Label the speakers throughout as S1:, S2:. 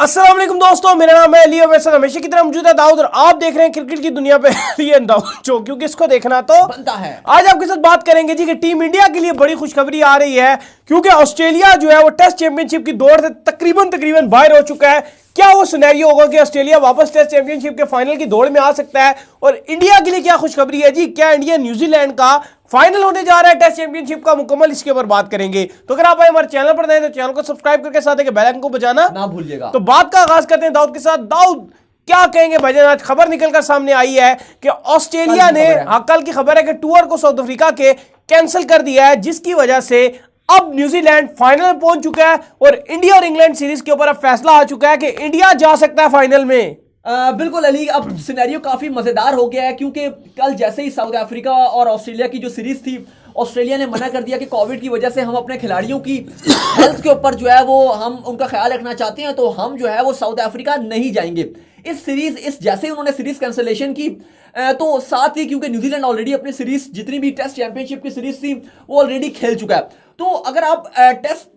S1: अस्सलाम वालेकुम दोस्तों, मेरा नाम है अली और वैसे हमेशा की तरह मौजूद है दाऊद और आप देख रहे हैं क्रिकेट की दुनिया पे ये दाऊद शो, क्योंकि इसको देखना तो
S2: बनता है।
S1: आज आपके साथ बात करेंगे जी कि टीम इंडिया के लिए बड़ी खुशखबरी आ रही है, क्योंकि ऑस्ट्रेलिया जो है वो टेस्ट चैंपियनशिप की दौड़ से तकरीबन बाहर हो चुका है। क्या वो सिनेरियो होगा कि ऑस्ट्रेलिया वापस टेस्ट चैंपियनशिप के फाइनल की दौड़ में आ सकता है? और इंडिया के लिए क्या खुशखबरी है जी, क्या इंडिया न्यूजीलैंड का फाइनल होने जा रहा है टेस्ट चैंपियनशिप का मुकम्मल, इसके ऊपर बात करेंगे। तो अगर आप हमारे चैनल पर नए तो चैनल को सब्सक्राइब करके साथ बेल आइकन को बजाना
S2: ना भूलिएगा।
S1: तो बात का आगाज करते हैं दाऊद के साथ। दाऊद, क्या कहेंगे भाईजान, आज खबर निकलकर सामने आई है कि ऑस्ट्रेलिया ने, कल की खबर है कि टूर को साउथ अफ्रीका के कैंसिल कर दिया है, जिसकी वजह से अब न्यूजीलैंड फाइनल में पहुंच चुका है और इंडिया और इंग्लैंड सीरीज के ऊपर अब फैसला आ चुका है कि इंडिया जा सकता है फाइनल में।
S2: बिल्कुल अली, अब सिनेरियो काफी मजेदार हो गया है, क्योंकि कल जैसे ही साउथ अफ्रीका और ऑस्ट्रेलिया की जो सीरीज थी, ऑस्ट्रेलिया ने मना कर दिया कि कोविड की वजह से हम अपने खिलाड़ियों की हेल्थ के ऊपर जो है वो हम उनका ख्याल रखना चाहते हैं, तो हम जो है वो साउथ अफ्रीका नहीं जाएंगे इस सीरीज। जैसे ही उन्होंने सीरीज कैंसिलेशन की तो साथ ही, क्योंकि न्यूजीलैंड ऑलरेडी अपनी सीरीज जितनी भी टेस्ट चैंपियनशिप की सीरीज थी वो ऑलरेडी खेल चुका है, तो अगर आप टेस्ट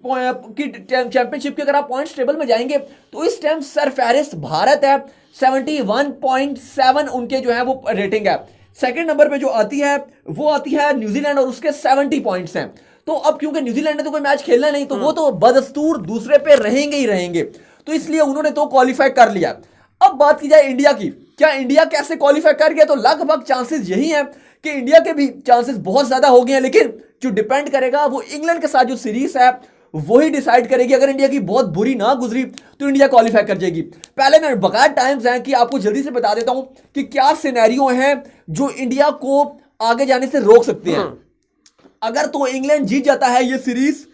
S2: की चैंपियनशिप के अगर आप पॉइंट्स टेबल में जाएंगे तो इस टाइम सरफहरिस्त भारत है, 71.7 उनके जो है वो रेटिंग है। सेकंड नंबर पे जो आती है वो आती है न्यूजीलैंड और उसके 70 पॉइंट्स हैं। तो अब क्योंकि न्यूजीलैंड ने तो कोई मैच खेलना नहीं, तो वो तो बदस्तूर दूसरे पे रहेंगे ही रहेंगे, तो इसलिए उन्होंने तो क्वालिफाई कर लिया। अब बात की जाए इंडिया की, क्या इंडिया कैसे क्वालिफाई कर गया, तो लगभग चांसेस यही हैं कि इंडिया के भी चांसेस बहुत ज्यादा हो गए हैं, लेकिन जो डिपेंड करेगा वो इंग्लैंड के साथ जो सीरीज है वही डिसाइड करेगी। अगर इंडिया की बहुत बुरी ना गुजरी तो इंडिया क्वालिफाई कर जाएगी। पहले मैं बकाया टाइम्स हैं कि आपको जल्दी से बता देता हूं कि क्या सिनेरियो हैं जो इंडिया को आगे जाने से रोक सकते हैं। अगर तो इंग्लैंड जीत जाता है ये सीरीज,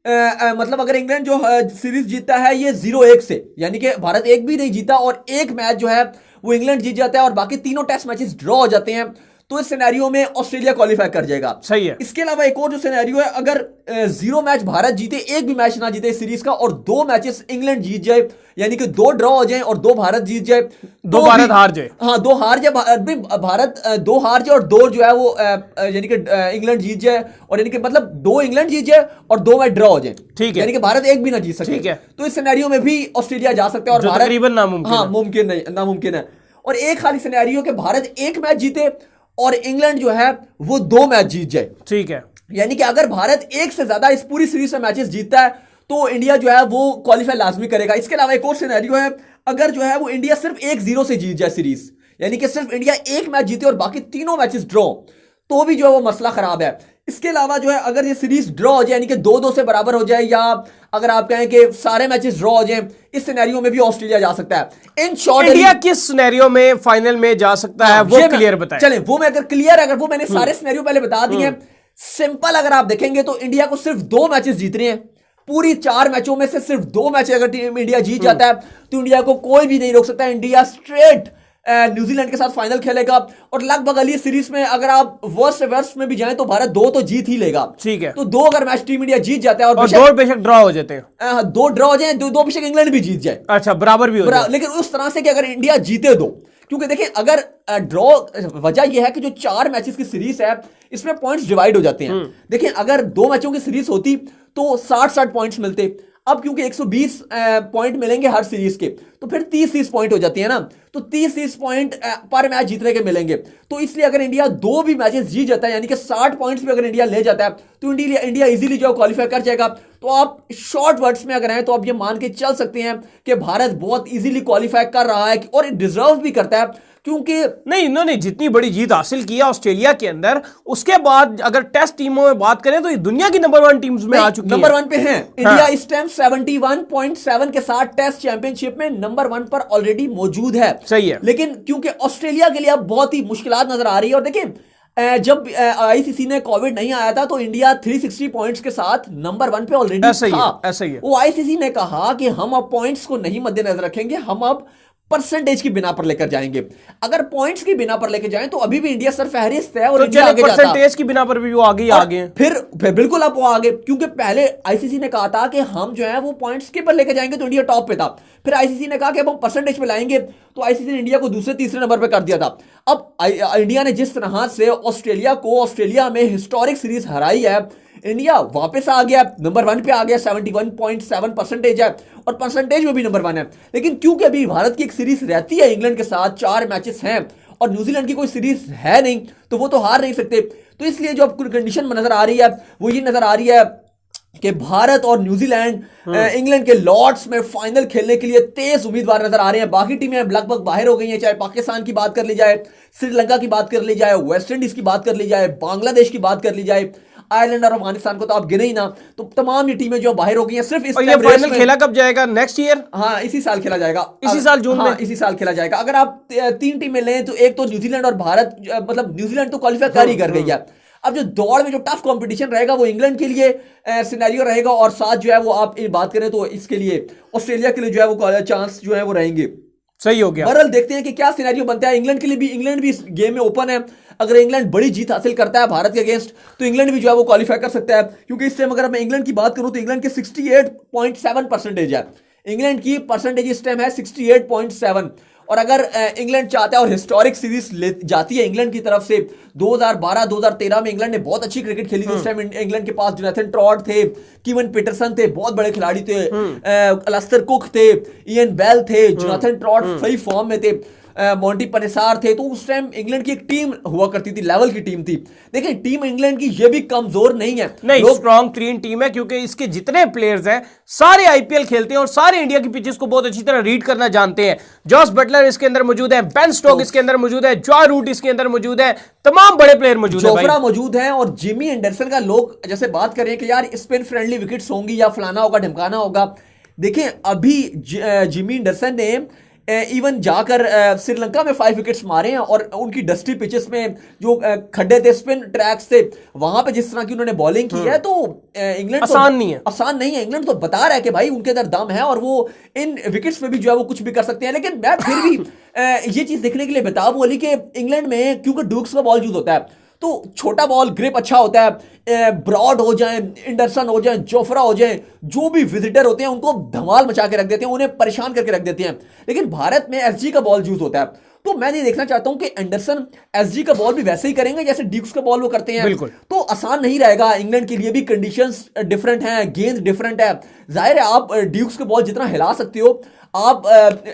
S2: मतलब अगर इंग्लैंड जो सीरीज जीतता है ये 0-1 से, यानी कि भारत एक भी नहीं जीता और एक मैच जो है वो इंग्लैंड जीत जाता है और बाकी तीनों टेस्ट मैचेस ड्रॉ हो जाते हैं, तो इस सिनेरियो में ऑस्ट्रेलिया क्वालिफाई कर जाएगा।
S1: सही है।
S2: इसके अलावा एक और जो सिनेरियो है, अगर 0 मैच भारत जीते, एक भी मैच ना जीते इस सीरीज का, और 2 मैचेस इंग्लैंड जीत जाए, यानी कि 2 ड्रॉ हो जाए और 2 भारत जीत जाए,
S1: 2 भारत हार जाए,
S2: हाँ 2 हार जाए, भारत 2 हार जाए और 2 जो है वो यानी कि इंग्लैंड जीत जाए, और यानी कि मतलब 2 इंग्लैंड जीत जाए और 2 मैच ड्रॉ हो जाए,
S1: ठीक है,
S2: यानी कि भारत एक भी ना जीत सके।
S1: ठीक है।
S2: तो इस सिनेरियो में भी ऑस्ट्रेलिया जा सकता है और भारत
S1: तकरीबन नामुमकिन,
S2: हाँ नामुमकिन है। और एक खाली सिनेरियो कि भारत एक मैच जीते और इंग्लैंड जो है वो 2 मैच जीत जाए,
S1: ठीक है,
S2: यानी कि अगर भारत एक से ज्यादा इस पूरी सीरीज में मैचेस जीतता है तो इंडिया जो है वो क्वालिफाई लाजमी करेगा। इसके अलावा एक और सिनेरियो है, अगर जो है वो इंडिया सिर्फ 1-0 से जीत जाए सीरीज, यानी कि सिर्फ इंडिया एक मैच जीते और बाकी तीनों मैचेस ड्रॉ, तो भी जो है वो मसला खराब है। इसके अलावा जो है अगर ये सीरीज ड्रॉ हो जाए, यानी कि 2-2 से बराबर हो जाए, या अगर आप कहें कि सारे मैचेस ड्रॉ हो जाए, इस सिनेरियो में भी ऑस्ट्रेलिया जा सकता है। इन शॉर्ट
S1: इंडिया किस सिनेरियो में फाइनल में जा सकता है वो क्लियर बताएं।
S2: चलें, वो मैं अगर क्लियर, अगर वो मैंने सारे सिनेरियो पहले बता दिए हैं। सिंपल अगर आप देखेंगे तो इंडिया को सिर्फ 2 मैचेस जीतने हैं, पूरी 4 मैचों में से सिर्फ 2 मैच अगर टीम इंडिया जीत जाता है तो इंडिया को कोई भी नहीं रोक सकता। इंडिया स्ट्रेट न्यूजीलैंड के साथ फाइनल खेलेगा और लगभग अगली सीरीज में अगर आप वर्स्ट में भी जाएं तो भारत 2 तो जीत ही लेगा, ठीक है। तो 2 अगर मैच टीम इंडिया जीत जाता है और
S1: 2 बेशक ड्रॉ हो जाते हैं,
S2: 2 ड्रॉ हो जाए, 2 बेशक इंग्लैंड भी जीत जाए,
S1: अच्छा बराबर भी हो जाए,
S2: लेकिन उस तरह से कि अगर इंडिया जीते 2, क्योंकि देखिए अगर ड्रॉ, वजह यह है कि जो 4 मैचेस की सीरीज है इसमें पॉइंट्स डिवाइड हो जाते हैं। देखिए अगर 2 मैचों की सीरीज होती तो 60-60 पॉइंट्स मिलते, अब क्योंकि 120 पॉइंट मिलेंगे हर सीरीज के, तो फिर 30-30 पॉइंट हो जाती है ना, तो 30-30 पॉइंट पर मैच जीतने के मिलेंगे। तो इसलिए अगर इंडिया 2 भी मैचेस जीत जाता है, यानी कि 60 पॉइंट्स भी अगर इंडिया ले जाता है तो इंडिया इजीली जो क्वालिफाई कर जाएगा। तो आप शॉर्ट वर्ड्स में अगर हैं तो आप ये मान के चल सकते हैं कि भारत बहुत इजीली क्वालिफाई कर रहा है और डिजर्व भी करता है, क्योंकि
S1: नहीं, इन्होंने जितनी बड़ी जीत हासिल की है ऑस्ट्रेलिया के अंदर, उसके बाद अगर टेस्ट टीमों में बात करें तो ये दुनिया की नंबर 1 टीम्स में आ चुकी है,
S2: नंबर 1 पे हैं। इंडिया इस टाइम 71.7 के साथ टेस्ट चैंपियनशिप में नंबर 1 पर ऑलरेडी मौजूद है,
S1: सही है।
S2: लेकिन क्योंकि ऑस्ट्रेलिया के लिए अब बहुत ही मुश्किलात नजर आ रही है, और देखिए जब आईसीसी ने कोविड नहीं आया था तो इंडिया 360 पॉइंट्स के साथ नंबर 1 पे ऑलरेडी था।
S1: ऐसा ही है।
S2: वो आईसीसी ने कहा कि हम अब पॉइंट्स को नहीं मद्देनजर रखेंगे, हम अब परसेंटेज की बिना पर लेकर जाएंगे। अगर पॉइंट्स की बिना पर लेकर जाएं तो अभी भी इंडिया सरफहरिस्त है और
S1: तो
S2: इंडिया आगे जाता।
S1: परसेंटेज की बिना पर भी वो आगे आगे
S2: फिर बिल्कुल आप वो आगे, क्योंकि पहले आईसीसी ने कहा था कि हम जो है वो पॉइंट्स के पर लेकर जाएंगे तो इंडिया टॉप पे था, फिर आईसीसी ने कहा कि अब हम परसेंटेज पे लाएंगे तो आईसीसी ने इंडिया को दूसरे तीसरे नंबर पे कर दिया था। अब इंडिया ने जिस तरह से ऑस्ट्रेलिया में हिस्टोरिक सीरीज हराई है, इंडिया वापस आ गया, नंबर 1 पे आ गया, 71.7% है और परसेंटेज में भी नंबर 1 है। लेकिन क्योंकि अभी भारत की एक सीरीज रहती है इंग्लैंड के साथ, 4 मैचेस हैं और न्यूजीलैंड की कोई सीरीज है नहीं, तो वो तो हार नहीं सकते। तो इसलिए जो अब कंडीशन में नजर आ रही है वो ये नजर आ रही है कि भारत और न्यूजीलैंड इंग्लैंड के लॉर्ड्स में फाइनल खेलने के लिए तेज उम्मीदवार नजर आ रहे हैं। बाकी टीमें लगभग बाहर हो गई हैं, चाहे पाकिस्तान की बात कर ली जाए, श्रीलंका की बात कर ली जाए, वेस्ट इंडीज की बात कर ली जाए, बांग्लादेश की बात कर ली जाए, आयरलैंड और अफगानिस्तान को तो आप गिने ही ना, तो तमाम ये टीमें जो बाहर हो गई हैं सिर्फ इस
S1: ये फाइनल खेला कब जाएगा? Next year?
S2: हाँ, इसी साल खेला जाएगा,
S1: इसी साल जून में,
S2: इसी साल खेला जाएगा। अगर आप 3 टीमें लें तो एक तो न्यूजीलैंड और भारत, मतलब न्यूजीलैंड तो क्वालिफाई कर ही कर गई है। अब जो दौड़ में जो टफ कंपटीशन रहेगा वो इंग्लैंड के लिए सिनेरियो रहेगा, और साथ जो है वो आप बात करें तो इसके लिए ऑस्ट्रेलिया के लिए जो है वो चांस जो है वो रहेंगे।
S1: सही हो गया।
S2: बहरहाल देखते हैं कि क्या सिनेरियो बनता है इंग्लैंड के लिए भी। इंग्लैंड भी इस गेम में ओपन है, अगर इंग्लैंड बड़ी जीत हासिल करता है भारत के अगेंस्ट तो इंग्लैंड भी जो है वो क्वालिफाई कर सकता है, क्योंकि इस टाइम अगर मैं इंग्लैंड की बात करूं तो इंग्लैंड के 68.7% है। इंग्लैंड की परसेंटेज इस टाइम है 68.7, और अगर इंग्लैंड चाहता है और हिस्टोरिक सीरीज ले जाती है इंग्लैंड की तरफ से, 2012-2013 में इंग्लैंड ने बहुत अच्छी क्रिकेट खेली थी। उस टाइम इंग्लैंड के पास जोनाथन ट्रॉट थे, कीवन पीटरसन थे, बहुत बड़े खिलाड़ी थे, अलस्टर कुक थे, इयन बेल थे, जोनाथन ट्रॉट सही फॉर्म में थे, मोंटी पनेसार थे। तो उस टाइम इंग्लैंड की एक टीम हुआ करती थी, लेवल की टीम थी। देखिए टीम इंग्लैंड की ये भी कमजोर नहीं है,
S1: नहीं, स्ट्रॉन्ग तीन टीम है, क्योंकि इसके जितने प्लेयर्स हैं सारे आईपीएल खेलते हैं और सारे इंडिया की पिचेस को बहुत अच्छी तरह रीड करना जानते हैं। जॉस बटलर इसके अंदर मौजूद है, बेन स्टोक इसके अंदर मौजूद है, जॉय रूट इसके अंदर मौजूद है, तमाम बड़े प्लेयर मौजूद है,
S2: जोफ्रा मौजूद है, और जिमी एंडरसन का लोग जैसे बात करें कि यार स्पिन फ्रेंडली विकेट्स होंगी या फलाना होगा ढमकाना होगा। देखिए अभी जिमी एंडरसन ने इवन जाकर श्रीलंका में 5 विकेट्स मारे हैं, और उनकी डस्टी पिचेस में जो खड्डे थे, स्पिन ट्रैक्स थे, वहां पे जिस तरह की उन्होंने बॉलिंग की है, तो इंग्लैंड
S1: आसान नहीं है,
S2: आसान नहीं है। इंग्लैंड तो बता रहा है कि भाई उनके अंदर दम है और वो इन विकेट्स में भी जो है वो कुछ भी कर सकते हैं। लेकिन मैं फिर भी ये चीज देखने के लिए बेताब हूं कि इंग्लैंड में क्योंकि ड्यूक्स का बॉल यूज होता है तो छोटा बॉल ग्रिप अच्छा होता है, ब्रॉड हो जाए, एंडरसन हो जाए, जोफ्रा हो जाए, जो भी विजिटर होते हैं उनको धमाल मचा के रख देते हैं, उन्हें परेशान करके रख देते हैं। लेकिन भारत में एसजी का बॉल यूज होता है, तो मैं ये देखना चाहता हूं कि एंडरसन एसजी का बॉल भी वैसे ही करेंगे जैसे ड्यूक्स का बॉल वो करते हैं।
S1: बिल्कुल।
S2: तो आसान नहीं रहेगा इंग्लैंड के लिए भी, कंडीशंस डिफरेंट हैं, गेंद डिफरेंट है। जाहिर है आप ड्यूक्स का बॉल जितना हिला सकते हो आप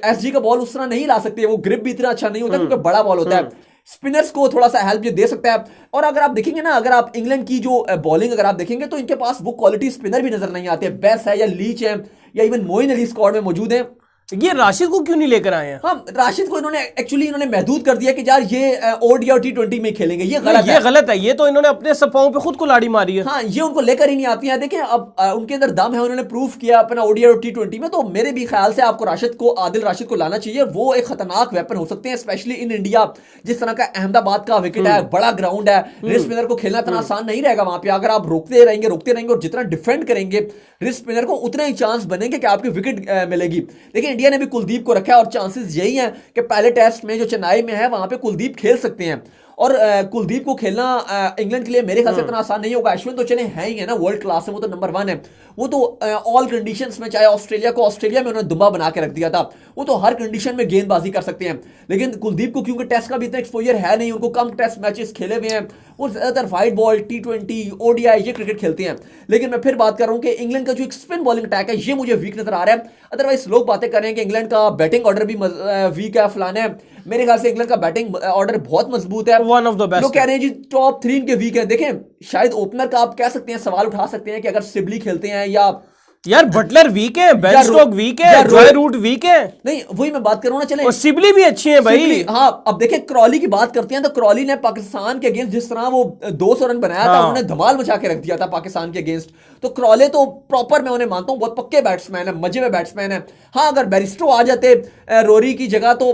S2: एसजी का बॉल उस तरह नहीं हिला सकते, वो ग्रिप भी इतना अच्छा नहीं होता क्योंकि बड़ा बॉल होता है। स्पिनर्स को थोड़ा सा हेल्प ये दे सकता है। और अगर आप देखेंगे ना, अगर आप इंग्लैंड की जो बॉलिंग अगर आप देखेंगे तो इनके पास वो क्वालिटी स्पिनर भी नजर नहीं आते। बेस है या लीच है या इवन मोइन अली स्क्वाड में मौजूद है।
S1: ये राशिद को क्यों नहीं लेकर आए हैं?
S2: हाँ, राशिद को इन्होंने महदूद कर दिया कि यार ये ओडी और T20 में खेलेंगे, ये गलत
S1: है। ये तो इन्होंने अपने सपाओं पे खुद कुल्हाड़ी मारी है।
S2: हाँ, ये उनको लेकर ही नहीं आती है। देखिए अब उनके अंदर दम है, उन्होंने प्रूफ किया अपना ओडी और T20 में। तो मेरे भी ख्याल से आपको आदिल राशिद को लाना चाहिए। वो एक खतरनाक वेपन हो सकते हैं, स्पेशली इन इंडिया। जिस तरह का अहमदाबाद का विकेट है, बड़ा ग्राउंड है, रिस्ट स्पिनर को खेलना इतना आसान नहीं रहेगा वहां पे। अगर आप रोकते रहेंगे और जितना डिफेंड करेंगे रिस्ट स्पिनर को, उतना ही चांस बनेंगे कि आपकी विकेट मिलेगी। लेकिन इंडिया ने भी कुलदीप को रखा है और चांसेस यही हैं कि पहले टेस्ट में जो चेन्नई में है वहां पे कुलदीप खेल सकते हैं। और कुलदीप को खेलना इंग्लैंड के लिए मेरे ख्याल से इतना आसान नहीं होगा। अश्विन तो चले हैं ही है ना, वर्ल्ड क्लास में, वो तो नंबर 1 है। वो तो ऑल कंडीशंस में, चाहे ऑस्ट्रेलिया में उन्होंने दुम्बा बना के रख दिया था, वो तो हर कंडीशन में गेंदबाजी कर सकते हैं। लेकिन कुलदीप को क्योंकि टेस्ट का भी इतना एक्सपोजर है नहीं, उनको कम टेस्ट मैचेस खेले हुए हैं, वो ज्यादातर वाइट बॉल, T20, ODI ये क्रिकेट खेलते हैं। लेकिन मैं फिर बात कर रहा हूं कि इंग्लैंड का जो एक स्पिन बॉलिंग अटैक है ये मुझे वीक नजर आ रहा है। अदरवाइज लोग बातें कर रहे हैं कि इंग्लैंड का बैटिंग ऑर्डर भी वीक है, फलाना है। मेरे ख्याल से इंग्लैंड का बैटिंग ऑर्डर बहुत मजबूत है,
S1: वन ऑफ द बेस्ट।
S2: लोग कह रहे हैं जी टॉप 3 इनके वीक है। देखें शायद ओपनर का आप कह सकते हैं, सवाल उठा सकते हैं कि अगर सिबली खेलते हैं या
S1: यार बटलर वीक है, बेन स्टोक वीक है, जॉय रूट वीक है।
S2: नहीं, वही मैं बात कर रहा हूं ना। चले,
S1: और सिबली भी अच्छी है भाई।
S2: हाँ, अब देखें क्रॉली की बात करते हैं तो क्रॉली ने पाकिस्तान के अगेंस्ट जिस तरह वो 200 रन बनाया था, उन्होंने धमाल मचा के रख दिया था पाकिस्तान के अगेंस्ट। तो क्रॉले तो प्रॉपर मैं उन्हें मानता हूं बहुत पक्के बैट्समैन है, मजे में बैट्समैन है। हाँ, अगर बेरिस्टो आ जाते रोरी की जगह तो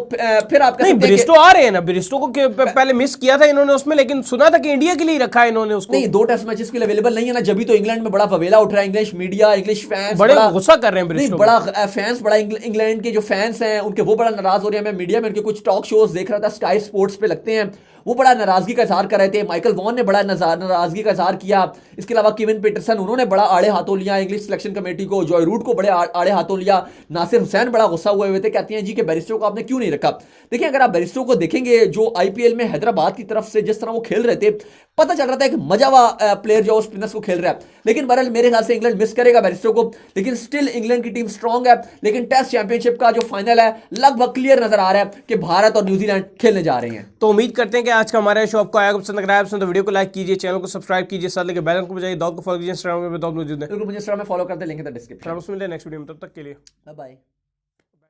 S2: फिर आप
S1: नहीं, बेरिस्टो आ रहे हैं ना, बेरिस्टो को पहले मिस किया था इन्होंने उसमें, लेकिन सुना था कि इंडिया के लिए रखा है इन्होंने उसको।
S2: नहीं, 2 टेस्ट मैचेस के लिए अवेलेबल नहीं है ना, जब तो इंग्लैंड में बड़ा फवेला उठ रहा है। इंग्लिश मीडिया, इंग्लिश फैंस
S1: बड़े गुस्सा कर रहे हैं,
S2: नहीं बड़ा फैंस, बड़ा इंग्लैंड के जो फैंस हैं उनके वो बड़ा नाराज हो रहे हैं। मैं मीडिया में उनके कुछ टॉक शोज देख रहा था, स्काई स्पोर्ट्स पे लगते हैं, वो बड़ा नाराजगी का इजहार कर रहे थे। माइकल वॉन ने बड़ा नाराजगी का इजहार किया। इसके अलावा केविन पीटरसन, उन्होंने बड़ा आड़े हाथों लिया इंग्लिश सिलेक्शन कमेटी को। जॉय रूट को बड़े आड़े हाथों लिया। नासिर हुसैन बड़ा गुस्सा हुए थे, कहते हैं जी कि बैरिस्टो को आपने क्यों नहीं रखा। देखिए, अगर आप बैरिस्टो को देखेंगे, जो आईपीएल में हैदराबाद की तरफ से जिस तरह वो खेल रहे थे, पता चल रहा था एक मजावा प्लेयर जो स्पिनर्स को खेल रहा है। लेकिन बहरहाल मेरे ख्याल से इंग्लैंड मिस करेगा बैरिस्टो को, लेकिन स्टिल इंग्लैंड की टीम स्ट्रांग है। लेकिन टेस्ट चैंपियनशिप का जो फाइनल है लगभग क्लियर नजर आ रहा है कि भारत और न्यूजीलैंड खेलने जा रहे हैं।
S1: तो उम्मीद करते हैं कि आज का हमारा शो आपको आएगा पसंद अगर आया पसंद तो वीडियो को लाइक कीजिए, चैनल को सब्सक्राइब कीजिए, साथ लेके बेल आइकन को बजाइए, दाऊद को फॉलो कीजिए, इंस्टाग्राम पे दाऊद मौजूद है।
S2: बिल्कुल, मुझे इंस्टाग्राम में फॉलो करते, लिंक है डिस्क्रिप्शन।
S1: मिलते हैं नेक्स्ट वीडियो में, तब तक के लिए
S2: बाय बाय।